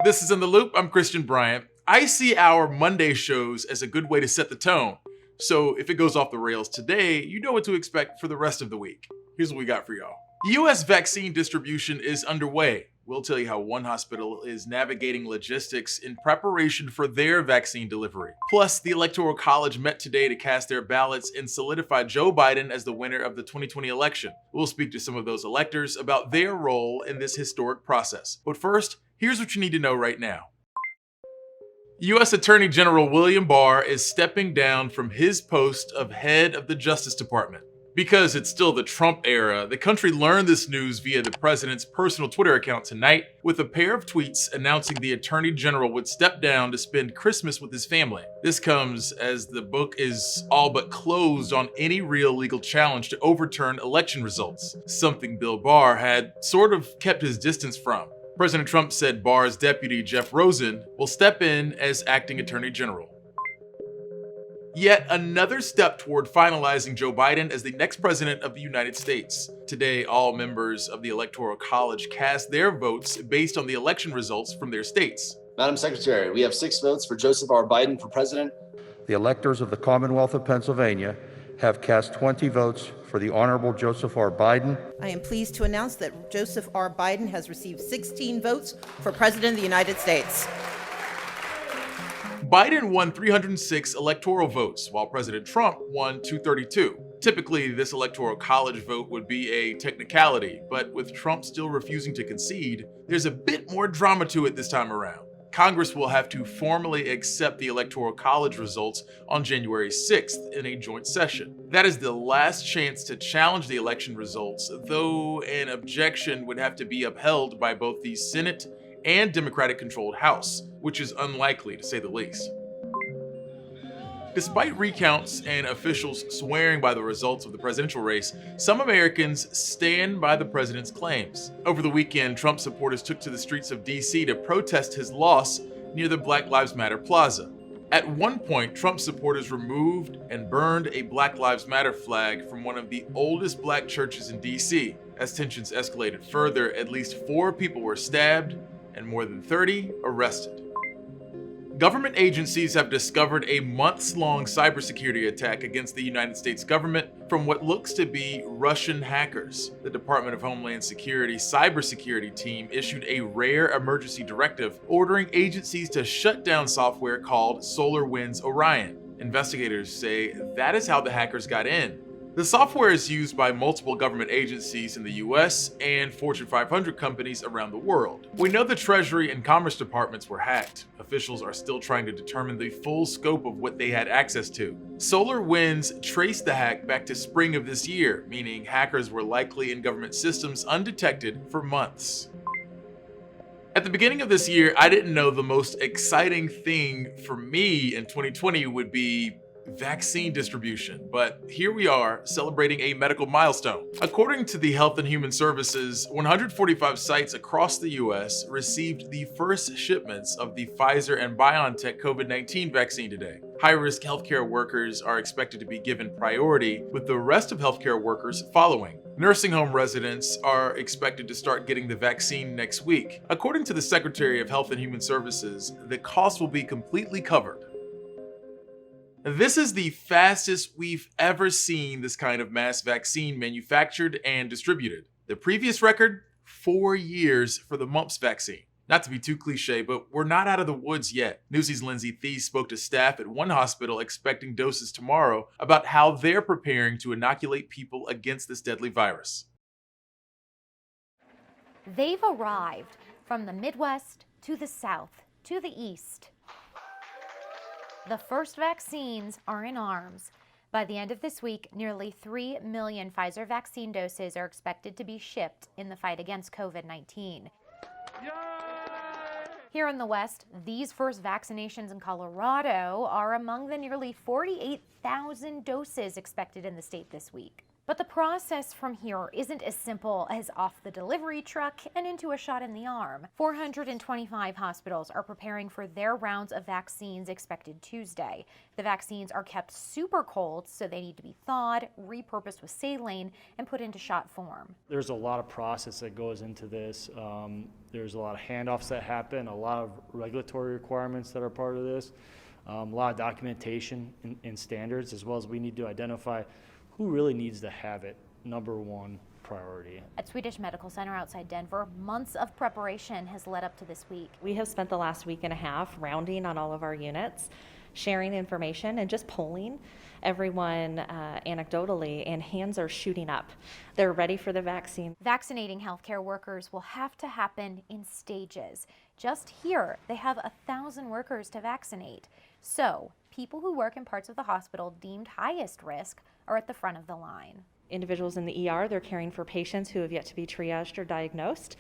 This is In the Loop. I'm Christian Bryant. I see our Monday shows as a good way to set the tone. So if it goes off the rails today, you know what to expect for the rest of the week. Here's what we got for y'all. U.S. vaccine distribution is underway. We'll tell you how one hospital is navigating logistics in preparation for their vaccine delivery. Plus, the Electoral College met today to cast their ballots and solidify Joe Biden as the winner of the 2020 election. We'll speak to some of those electors about their role in this historic process. But first, here's what you need to know right now. U.S. Attorney General William Barr is stepping down from his post of head of the Justice Department. Because it's still the Trump era, the country learned this news via the president's personal Twitter account tonight, with a pair of tweets announcing the Attorney General would step down to spend Christmas with his family. This comes as the book is all but closed on any real legal challenge to overturn election results, something Bill Barr had sort of kept his distance from. President Trump said Barr's deputy, Jeff Rosen, will step in as acting Attorney General. Yet another step toward finalizing Joe Biden as the next president of the United States. Today, all members of the Electoral College cast their votes based on the election results from their states. Madam Secretary, we have 6 votes for Joseph R. Biden for president. The electors of the Commonwealth of Pennsylvania have cast 20 votes for the Honorable Joseph R. Biden. I am pleased to announce that Joseph R. Biden has received 16 votes for President of the United States. Biden won 306 electoral votes, while President Trump won 232. Typically, this Electoral College vote would be a technicality, but with Trump still refusing to concede, there's a bit more drama to it this time around. Congress will have to formally accept the Electoral College results on January 6th in a joint session. That is the last chance to challenge the election results, though an objection would have to be upheld by both the Senate and Democratic-controlled House, which is unlikely to say the least. Despite recounts and officials swearing by the results of the presidential race, some Americans stand by the president's claims. Over the weekend, Trump supporters took to the streets of D.C. to protest his loss near the Black Lives Matter plaza. At one point, Trump supporters removed and burned a Black Lives Matter flag from one of the oldest black churches in D.C. As tensions escalated further, at least 4 people were stabbed and more than 30 arrested. Government agencies have discovered a months-long cybersecurity attack against the United States government from what looks to be Russian hackers. The Department of Homeland Security's cybersecurity team issued a rare emergency directive ordering agencies to shut down software called SolarWinds Orion. Investigators say that is how the hackers got in. The software is used by multiple government agencies in the US and Fortune 500 companies around the world. We know the Treasury and Commerce departments were hacked. Officials are still trying to determine the full scope of what they had access to. SolarWinds traced the hack back to spring of this year, meaning hackers were likely in government systems undetected for months. At the beginning of this year, I didn't know the most exciting thing for me in 2020 would be vaccine distribution, but here we are celebrating a medical milestone. According to the Health and Human Services, 145 sites across the US received the first shipments of the Pfizer and BioNTech COVID-19 vaccine today. High-risk healthcare workers are expected to be given priority, with the rest of healthcare workers following. Nursing home residents are expected to start getting the vaccine next week. According to the Secretary of Health and Human Services, the cost will be completely covered. This is the fastest we've ever seen this kind of mass vaccine manufactured and distributed. The previous record, 4 years for the mumps vaccine. Not to be too cliche, but we're not out of the woods yet. Newsy's Lindsay Thies spoke to staff at one hospital expecting doses tomorrow about how they're preparing to inoculate people against this deadly virus. They've arrived from the Midwest to the South to the East. The first vaccines are in arms. By the end of this week, nearly 3 million Pfizer vaccine doses are expected to be shipped in the fight against COVID-19. Here in the West, these first vaccinations in Colorado are among the nearly 48,000 doses expected in the state this week. But the process from here isn't as simple as off the delivery truck and into a shot in the arm. 425 hospitals are preparing for their rounds of vaccines expected Tuesday. The vaccines are kept super cold, so they need to be thawed, repurposed with saline, and put into shot form. There's a lot of process that goes into this. There's a lot of handoffs that happen, a lot of regulatory requirements that are part of this, a lot of documentation and standards, as well as we need to identify who really needs to have it, number one priority. At Swedish Medical Center outside Denver, months of preparation has led up to this week. We have spent the last week and a half rounding on all of our units, sharing information and just polling everyone anecdotally, and hands are shooting up. They're ready for the vaccine. Vaccinating healthcare workers will have to happen in stages. Just here, they have 1,000 workers to vaccinate. So, people who work in parts of the hospital deemed highest risk are at the front of the line. Individuals in the ER, they're caring for patients who have yet to be triaged or diagnosed.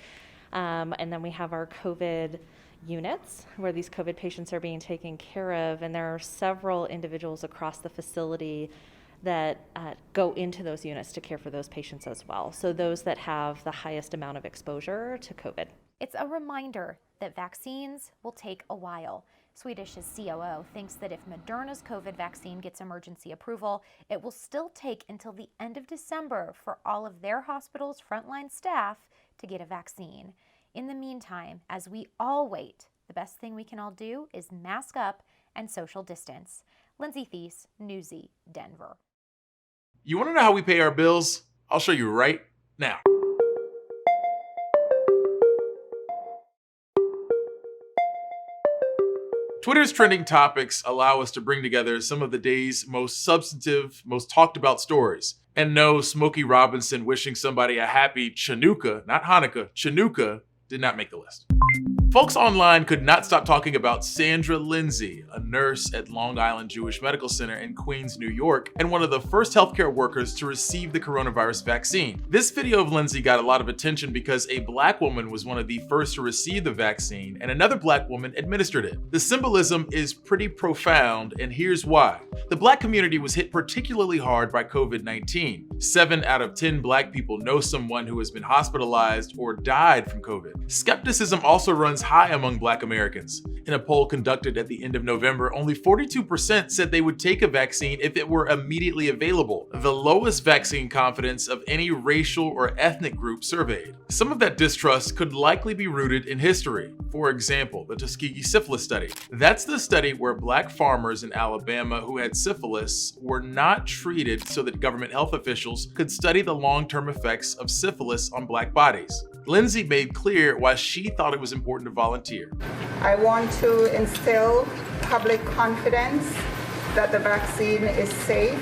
And then we have our COVID units where these COVID patients are being taken care of, and there are several individuals across the facility that go into those units to care for those patients as well. So those that have the highest amount of exposure to COVID. It's a reminder that vaccines will take a while. Swedish's COO thinks that if Moderna's COVID vaccine gets emergency approval, it will still take until the end of December for all of their hospitals' frontline staff to get a vaccine. In the meantime, as we all wait, the best thing we can all do is mask up and social distance. Lindsay Thies, Newsy, Denver. You want to know how we pay our bills? I'll show you right now. Twitter's trending topics allow us to bring together some of the day's most substantive, most talked about stories. And no, Smokey Robinson wishing somebody a happy Chanukah, not Hanukkah, Chanukah, did not make the list. Folks online could not stop talking about Sandra Lindsay, a nurse at Long Island Jewish Medical Center in Queens, New York, and one of the first healthcare workers to receive the coronavirus vaccine. This video of Lindsay got a lot of attention because a black woman was one of the first to receive the vaccine, and another black woman administered it. The symbolism is pretty profound, and here's why. The black community was hit particularly hard by COVID-19. 7 out of 10 black people know someone who has been hospitalized or died from COVID. Skepticism also runs high among black Americans. In a poll conducted at the end of November, only 42% said they would take a vaccine if it were immediately available, the lowest vaccine confidence of any racial or ethnic group surveyed. Some of that distrust could likely be rooted in history. For example, the Tuskegee syphilis study. That's the study where black farmers in Alabama who had syphilis were not treated so that government health officials could study the long-term effects of syphilis on black bodies. Lindsay made clear why she thought it was important to volunteer. I want to instill public confidence that the vaccine is safe.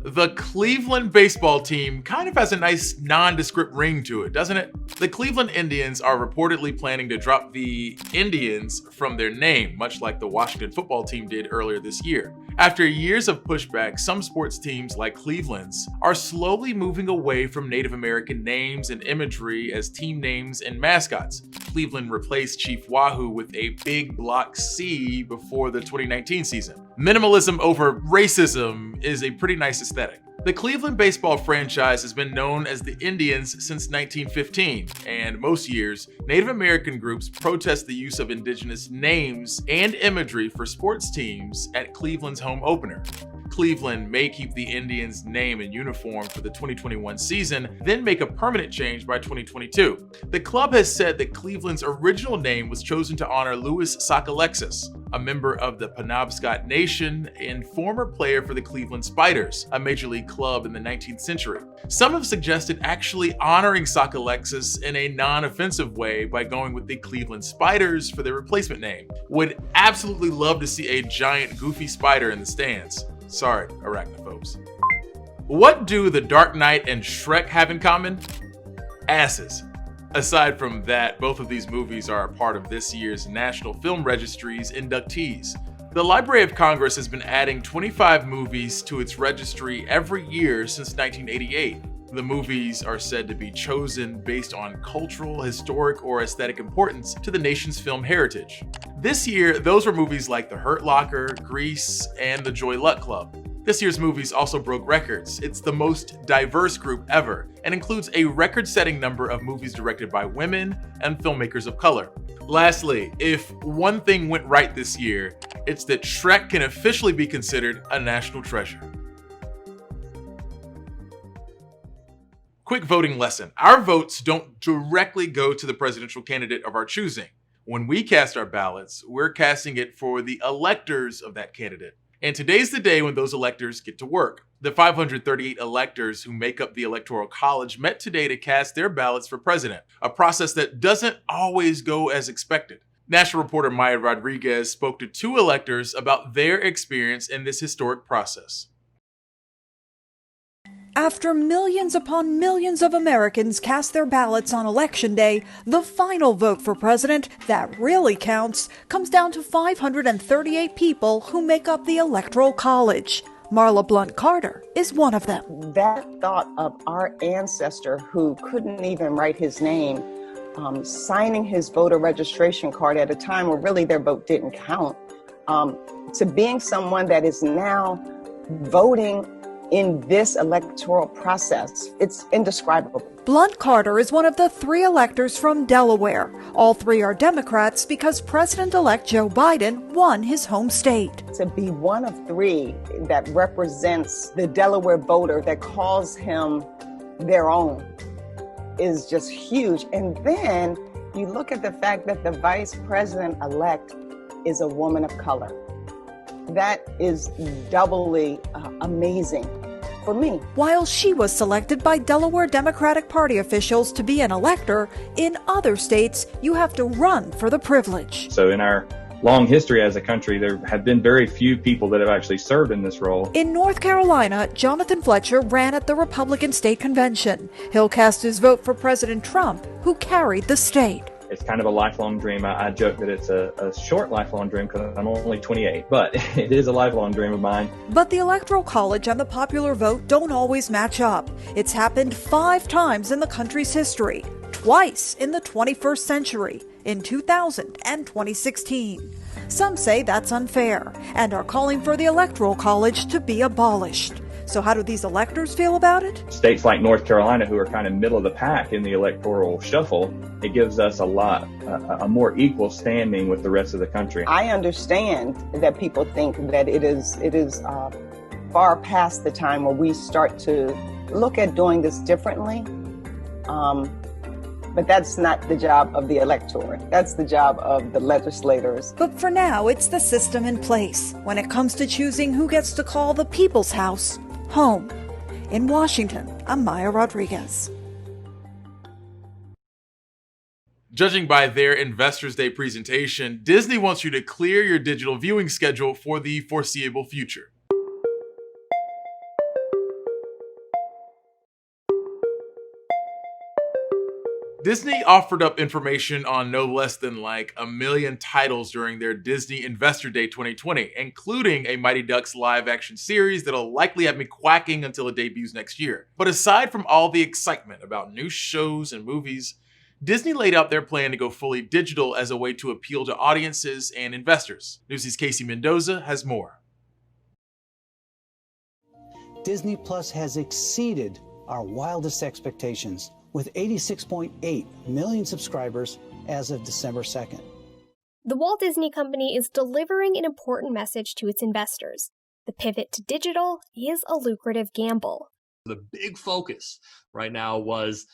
The Cleveland baseball team kind of has a nice nondescript ring to it, doesn't it? The Cleveland Indians are reportedly planning to drop the Indians from their name, much like the Washington football team did earlier this year. After years of pushback, some sports teams like Cleveland's are slowly moving away from Native American names and imagery as team names and mascots. Cleveland replaced Chief Wahoo with a big block C before the 2019 season. Minimalism over racism is a pretty nice aesthetic. The Cleveland baseball franchise has been known as the Indians since 1915, and most years, Native American groups protest the use of indigenous names and imagery for sports teams at Cleveland's home opener. Cleveland may keep the Indians' name and uniform for the 2021 season, then make a permanent change by 2022. The club has said that Cleveland's original name was chosen to honor Louis Sockalexis, a member of the Penobscot Nation and former player for the Cleveland Spiders, a major league club in the 19th century. Some have suggested actually honoring Sockalexis in a non-offensive way by going with the Cleveland Spiders for their replacement name. Would absolutely love to see a giant goofy spider in the stands. Sorry, arachnophobes. What do The Dark Knight and Shrek have in common? Asses. Aside from that, both of these movies are a part of this year's National Film Registry's inductees. The Library of Congress has been adding 25 movies to its registry every year since 1988. The movies are said to be chosen based on cultural, historic, or aesthetic importance to the nation's film heritage. This year, those were movies like The Hurt Locker, Grease, and The Joy Luck Club. This year's movies also broke records. It's the most diverse group ever and includes a record-setting number of movies directed by women and filmmakers of color. Lastly, if one thing went right this year, it's that Shrek can officially be considered a national treasure. Quick voting lesson. Our votes don't directly go to the presidential candidate of our choosing. When we cast our ballots, we're casting it for the electors of that candidate. And today's the day when those electors get to work. The 538 electors who make up the Electoral College met today to cast their ballots for president, a process that doesn't always go as expected. National reporter Maya Rodriguez spoke to 2 electors about their experience in this historic process. After millions upon millions of Americans cast their ballots on Election Day, the final vote for president that really counts comes down to 538 people who make up the Electoral College. Marla Blunt Carter is one of them. That thought of our ancestor who couldn't even write his name, signing his voter registration card at a time where really their vote didn't count, to being someone that is now voting in this electoral process, it's indescribable. Blunt Carter is one of the 3 electors from Delaware. All 3 are Democrats because President-elect Joe Biden won his home state. To be one of 3 that represents the Delaware voter that calls him their own is just huge. And then you look at the fact that the vice president-elect is a woman of color. That is doubly amazing for me. While she was selected by Delaware Democratic Party officials to be an elector, in other states, you have to run for the privilege. So in our long history as a country, there have been very few people that have actually served in this role. In North Carolina, Jonathan Fletcher ran at the Republican State Convention. He'll cast his vote for President Trump, who carried the state. It's kind of a lifelong dream. I joke that it's a short lifelong dream because I'm only 28, but it is a lifelong dream of mine. But the Electoral College and the popular vote don't always match up. It's happened 5 times in the country's history, twice in the 21st century, in 2000 and 2016. Some say that's unfair and are calling for the Electoral College to be abolished. So how do these electors feel about it? States like North Carolina, who are kind of middle of the pack in the electoral shuffle, it gives us a more equal standing with the rest of the country. I understand that people think that it is far past the time where we start to look at doing this differently. But that's not the job of the electorate. That's the job of the legislators. But for now, it's the system in place when it comes to choosing who gets to call the People's House home. In Washington, I'm Maya Rodriguez. Judging by their Investors Day presentation, Disney wants you to clear your digital viewing schedule for the foreseeable future. Disney offered up information on no less than like 1 million titles during their Disney Investor Day 2020, including a Mighty Ducks live-action series that'll likely have me quacking until it debuts next year. But aside from all the excitement about new shows and movies, Disney laid out their plan to go fully digital as a way to appeal to audiences and investors. Newsy's Casey Mendoza has more. Disney Plus has exceeded our wildest expectations, with 86.8 million subscribers as of December 2nd. The Walt Disney Company is delivering an important message to its investors. The pivot to digital is a lucrative gamble. The big focus right now was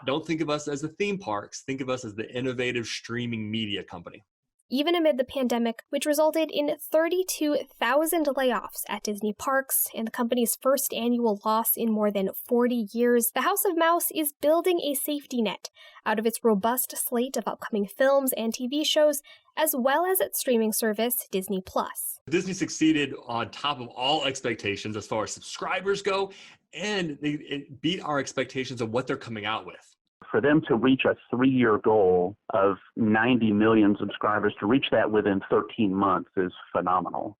don't think of us as the theme parks, think of us as the innovative streaming media company. Even amid the pandemic, which resulted in 32,000 layoffs at Disney parks and the company's first annual loss in more than 40 years, the House of Mouse is building a safety net out of its robust slate of upcoming films and TV shows, as well as its streaming service, Disney+. Disney succeeded on top of all expectations as far as subscribers go, and it beat our expectations of what they're coming out with. For them to reach a 3-year goal of 90 million subscribers, to reach that within 13 months is phenomenal.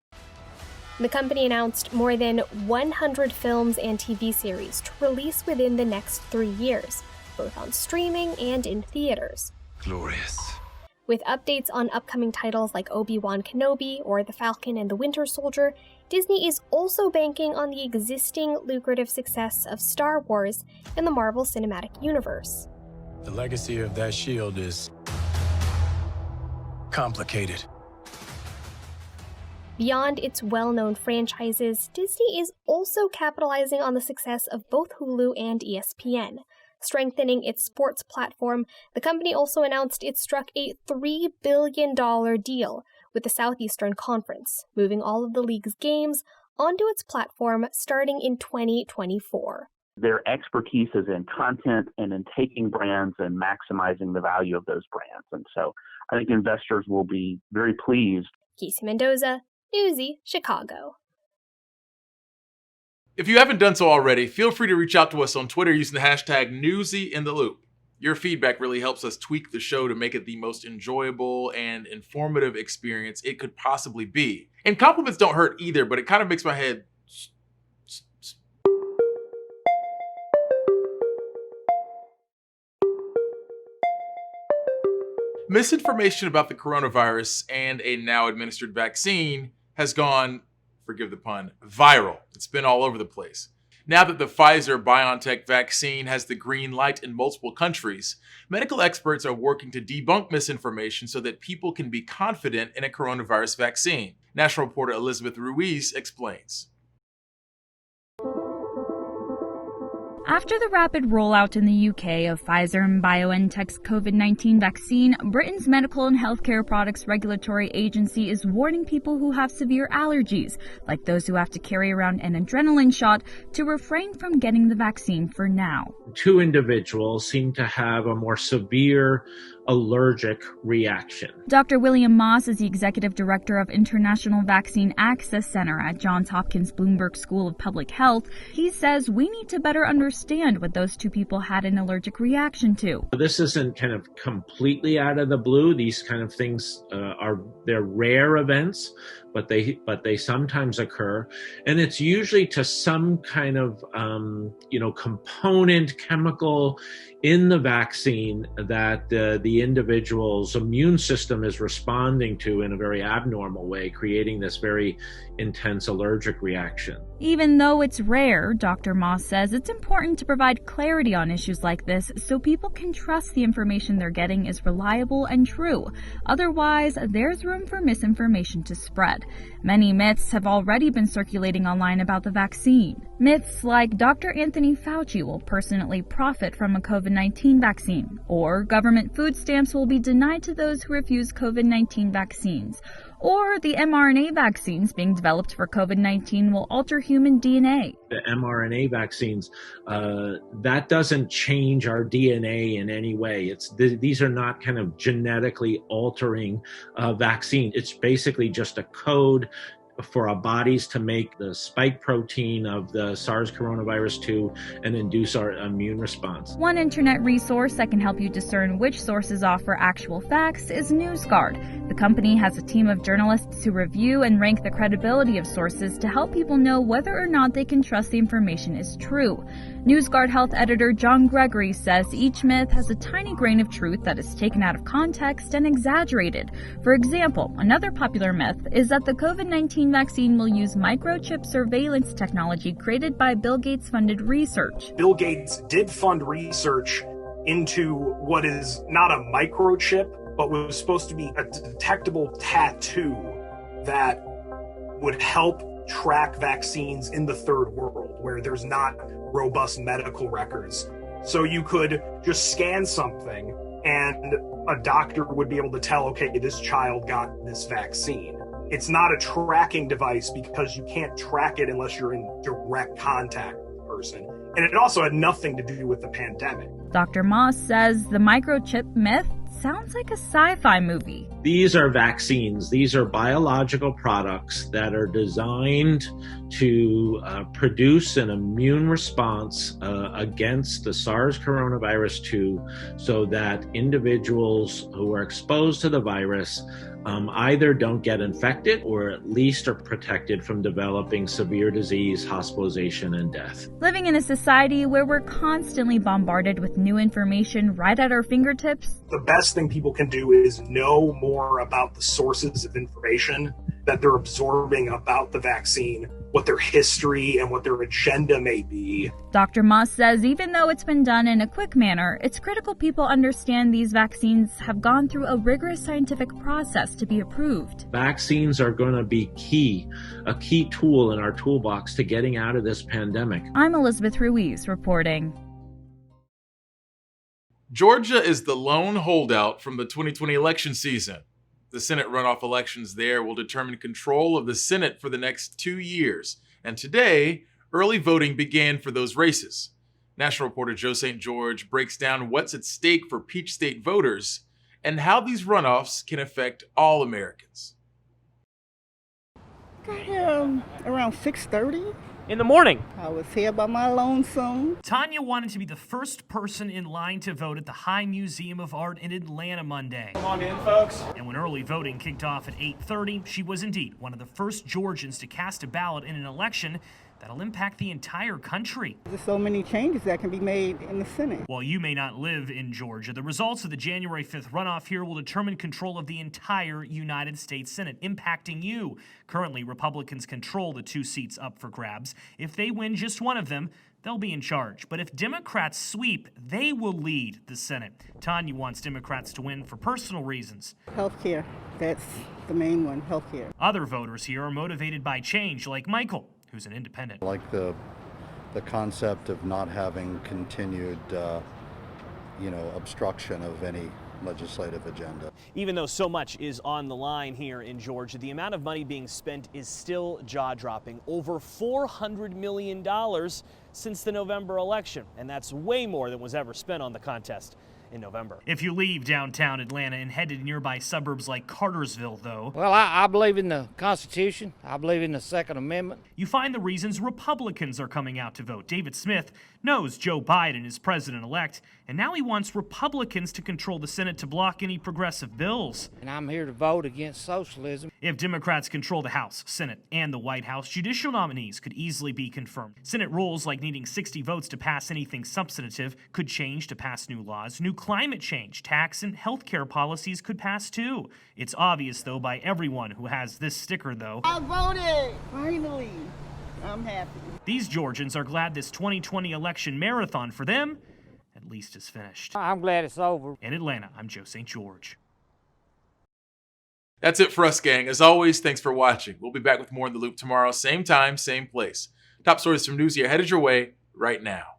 The company announced more than 100 films and TV series to release within the next 3 years, both on streaming and in theaters. Glorious. With updates on upcoming titles like Obi-Wan Kenobi or The Falcon and the Winter Soldier, Disney is also banking on the existing lucrative success of Star Wars in the Marvel Cinematic Universe. The legacy of that shield is complicated. Beyond its well-known franchises, Disney is also capitalizing on the success of both Hulu and ESPN. Strengthening its sports platform, the company also announced it struck a $3 billion deal with the Southeastern Conference, moving all of the league's games onto its platform starting in 2024. Their expertise is in content and in taking brands and maximizing the value of those brands. And so I think investors will be very pleased. Casey Mendoza, Newsy, Chicago. If you haven't done so already, feel free to reach out to us on Twitter using the hashtag NewsyInTheLoop. Your feedback really helps us tweak the show to make it the most enjoyable and informative experience it could possibly be. And compliments don't hurt either, but it kind of makes my head... Misinformation about the coronavirus and a now administered vaccine has gone, forgive the pun, viral. It's been all over the place. Now that the Pfizer-BioNTech vaccine has the green light in multiple countries, medical experts are working to debunk misinformation so that people can be confident in a coronavirus vaccine. National reporter Elizabeth Ruiz explains. After the rapid rollout in the UK of Pfizer and BioNTech's COVID-19 vaccine, Britain's Medical and Healthcare Products Regulatory Agency is warning people who have severe allergies, like those who have to carry around an adrenaline shot, to refrain from getting the vaccine for now. 2 individuals seem to have a more severe allergic reaction. Dr. William Moss is the Executive Director of International Vaccine Access Center at Johns Hopkins Bloomberg School of Public Health. He says we need to better understand what those 2 people had an allergic reaction to. This isn't kind of completely out of the blue. These kind of things they're rare events, but they sometimes occur, and it's usually to some kind of component, chemical in the vaccine that the individual's immune system is responding to in a very abnormal way, creating this very intense allergic reaction. Even though it's rare, Dr. Moss says it's important to provide clarity on issues like this so people can trust the information they're getting is reliable and true. Otherwise, there's room for misinformation to spread. Many myths have already been circulating online about the vaccine. Myths like Dr. Anthony Fauci will personally profit from a COVID-19 vaccine, or government food stamps will be denied to those who refuse COVID-19 vaccines, or the mRNA vaccines being developed for COVID-19 will alter human DNA. The mRNA vaccines, that doesn't change our DNA in any way. These are not kind of genetically altering vaccine. It's basically just a code for our bodies to make the spike protein of the SARS coronavirus 2 and induce our immune response. One internet resource that can help you discern which sources offer actual facts is NewsGuard. The company has a team of journalists who review and rank the credibility of sources to help people know whether or not they can trust the information is true. NewsGuard health editor John Gregory says each myth has a tiny grain of truth that is taken out of context and exaggerated. For example, another popular myth is that the COVID-19 vaccine will use microchip surveillance technology created by Bill Gates-funded research. Bill Gates did fund research into what is not a microchip, but was supposed to be a detectable tattoo that would help track vaccines in the third world where there's not robust medical records. So you could just scan something and a doctor would be able to tell, okay, this child got this vaccine. It's not a tracking device because you can't track it unless you're in direct contact with the person. And it also had nothing to do with the pandemic. Dr. Moss says the microchip myth sounds like a sci-fi movie. These are vaccines. These are biological products that are designed to produce an immune response against the SARS coronavirus 2 so that individuals who are exposed to the virus either don't get infected or at least are protected from developing severe disease, hospitalization, and death. Living in a society where we're constantly bombarded with new information right at our fingertips, the best thing people can do is know more about the sources of information that they're absorbing about the vaccine, what their history and what their agenda may be. Dr. Moss says even though it's been done in a quick manner, it's critical people understand these vaccines have gone through a rigorous scientific process to be approved. Vaccines are going to be a key tool in our toolbox to getting out of this pandemic. I'm Elizabeth Ruiz reporting. Georgia is the lone holdout from the 2020 election season. The Senate runoff elections there will determine control of the Senate for the next 2 years. And today, early voting began for those races. National reporter Joe St. George breaks down what's at stake for Peach State voters and how these runoffs can affect all Americans. Got here around 6:30. In the morning. I was here by my lonesome. Tanya wanted to be the first person in line to vote at the High Museum of Art in Atlanta Monday. Come on in, folks. And when early voting kicked off at 8:30, she was indeed one of the first Georgians to cast a ballot in an election that'll impact the entire country. There's so many changes that can be made in the Senate. While you may not live in Georgia, the results of the January 5th runoff here will determine control of the entire United States Senate, impacting you. Currently, Republicans control the 2 seats up for grabs. If they win just one of them, they'll be in charge. But if Democrats sweep, they will lead the Senate. Tanya wants Democrats to win for personal reasons. Healthcare, that's the main one, healthcare. Other voters here are motivated by change, like Michael, who's an independent. I like the concept of not having continued, obstruction of any legislative agenda. Even though so much is on the line here in Georgia, the amount of money being spent is still jaw-dropping. Over $400 million since the November election, and that's way more than was ever spent on the contest in November. If you leave downtown Atlanta and head to nearby suburbs like Cartersville, though... Well, I believe in the Constitution. I believe in the Second Amendment. You find the reasons Republicans are coming out to vote. David Smith knows Joe Biden is president-elect, and now he wants Republicans to control the Senate to block any progressive bills. And I'm here to vote against socialism. If Democrats control the House, Senate, and the White House, judicial nominees could easily be confirmed. Senate rules like needing 60 votes to pass anything substantive could change to pass new laws. New climate change, tax, and healthcare policies could pass too. It's obvious, though, by everyone who has this sticker, though. I voted! Finally! I'm happy. These Georgians are glad this 2020 election marathon for them at least is finished. I'm glad it's over. In Atlanta, I'm Joe St. George. That's it for us, gang. As always, thanks for watching. We'll be back with more in the loop tomorrow, same time, same place. Top stories from Newsy are headed your way right now.